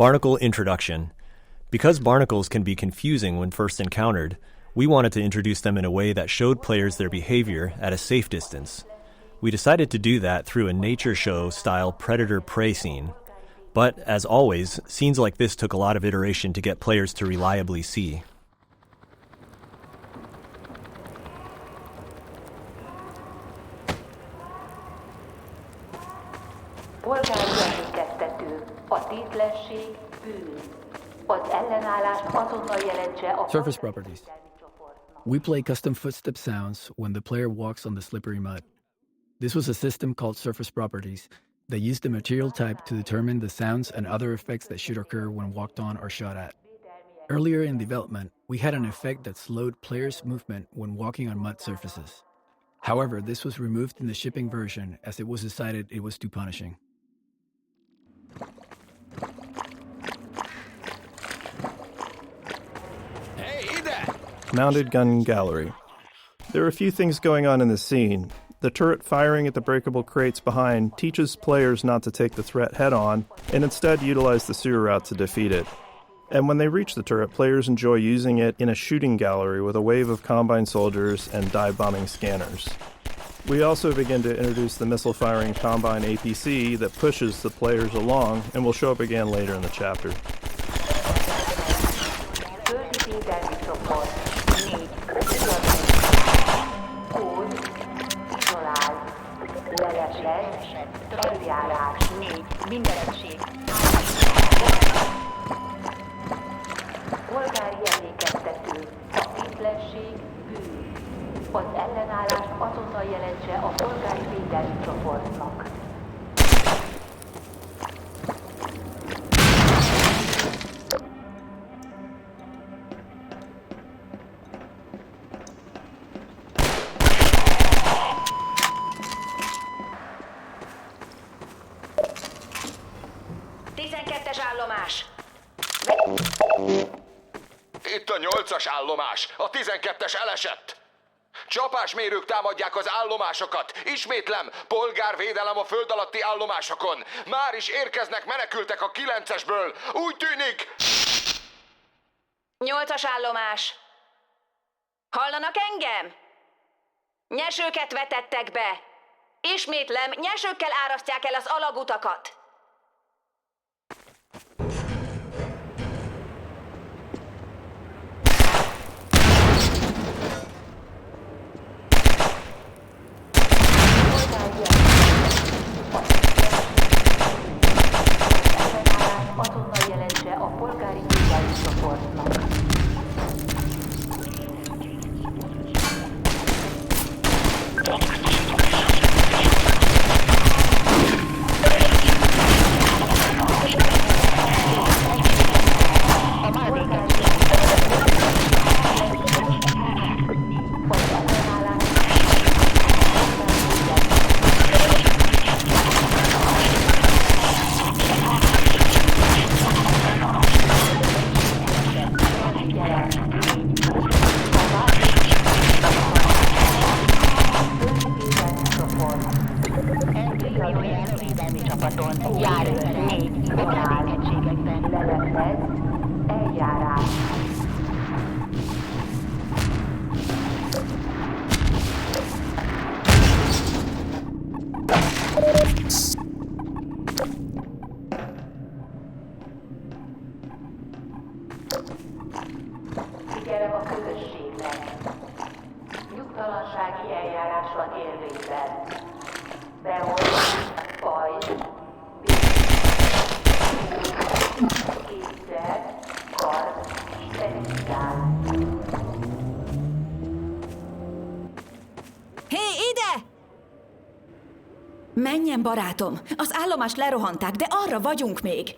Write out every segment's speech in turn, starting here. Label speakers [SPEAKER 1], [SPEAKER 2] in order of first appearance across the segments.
[SPEAKER 1] Barnacle Introduction. Because barnacles can be confusing when first encountered, we wanted to introduce them in a way that showed players their behavior at a safe distance. We decided to do that through a nature show-style predator-prey scene. But, as always, scenes like this took a lot of iteration to get players to reliably see.
[SPEAKER 2] Surface properties. We play custom footstep sounds when the player walks on the slippery mud. This was a system called surface properties that used the material type to determine the sounds and other effects that should occur when walked on or shot at. Earlier in development, we had an effect that slowed players' movement when walking on mud surfaces. However, this was removed in the shipping version as it was decided it was too punishing.
[SPEAKER 3] Mounted gun gallery. There are a few things going on in this scene. The turret firing at the breakable crates behind teaches players not to take the threat head-on and instead utilize the sewer route to defeat it. And when they reach the turret, players enjoy using it in a shooting gallery with a wave of combine soldiers and dive-bombing scanners. We also begin to introduce the missile-firing combine APC that pushes the players along and will show up again later in the chapter.
[SPEAKER 4] Polgári emlékeztető, a tétlenség bűn. Az ellenállást azonnal jelentse a polgári védelmi csoportnak.
[SPEAKER 5] Itt a 8-as állomás, a 12-es elesett. Csapásmérők támadják az állomásokat. Ismétlem, polgárvédelem a föld alatti állomásokon. Már is érkeznek menekültek a 9-esből. Úgy tűnik...
[SPEAKER 6] 8-as állomás. Hallanak engem? Nyesőket vetettek be. Ismétlem, nyesőkkel árasztják el az alagutakat.
[SPEAKER 4] Azonnal jelentse a polgári védelmi csoportnak. Figyelem a közösségnek. Nyugtalansági eljárás van érvényben. Beolvás, baj, kétszer, kar, sterilizált.
[SPEAKER 6] Hé, ide! Menjen, barátom! Az állomást lerohanták, de arra vagyunk még.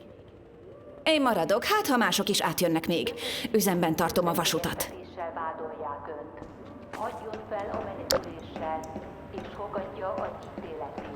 [SPEAKER 6] Én maradok, hát ha mások is átjönnek még. Üzemben tartom a vasutat.
[SPEAKER 4] Vádolják önt. Hagyjon fel a meneküléssel, és fogadja az ítéletét.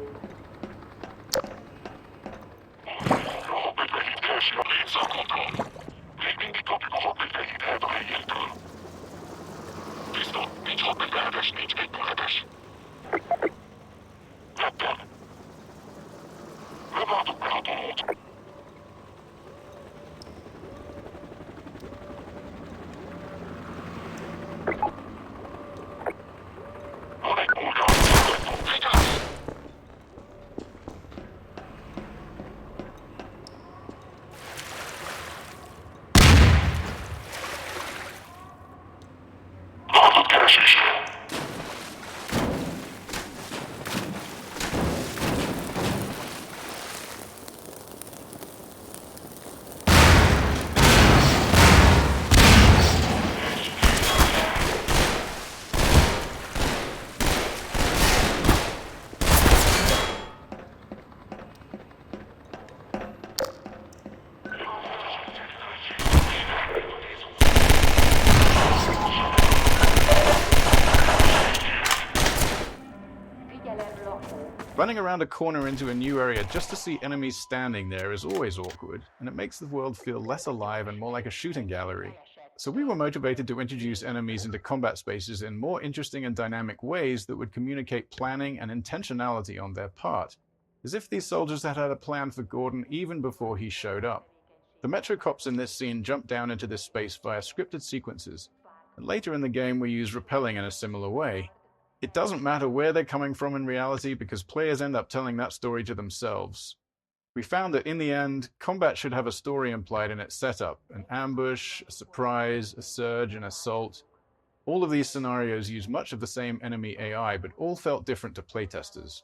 [SPEAKER 7] Running around a corner into a new area just to see enemies standing there is always awkward, and it makes the world feel less alive and more like a shooting gallery. So we were motivated to introduce enemies into combat spaces in more interesting and dynamic ways that would communicate planning and intentionality on their part, as if these soldiers had had a plan for Gordon even before he showed up. The Metro cops in this scene jump down into this space via scripted sequences, and later in the game we use rappelling in a similar way. It doesn't matter where they're coming from in reality because players end up telling that story to themselves. We found that in the end, combat should have a story implied in its setup: an ambush, a surprise, a surge, an assault. All of these scenarios use much of the same enemy AI, but all felt different to playtesters.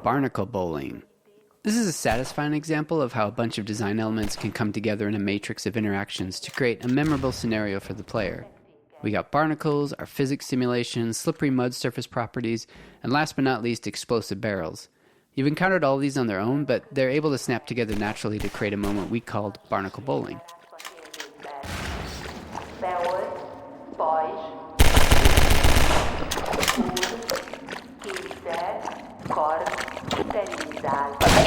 [SPEAKER 8] Barnacle bowling. This is a satisfying example of how a bunch of design elements can come together in a matrix of interactions to create a memorable scenario for the player. We got barnacles, our physics simulations, slippery mud surface properties, and last but not least, explosive barrels. You've encountered all these on their own, but they're able to snap together naturally to create a moment we called barnacle bowling.
[SPEAKER 4] Kard, sterilizált.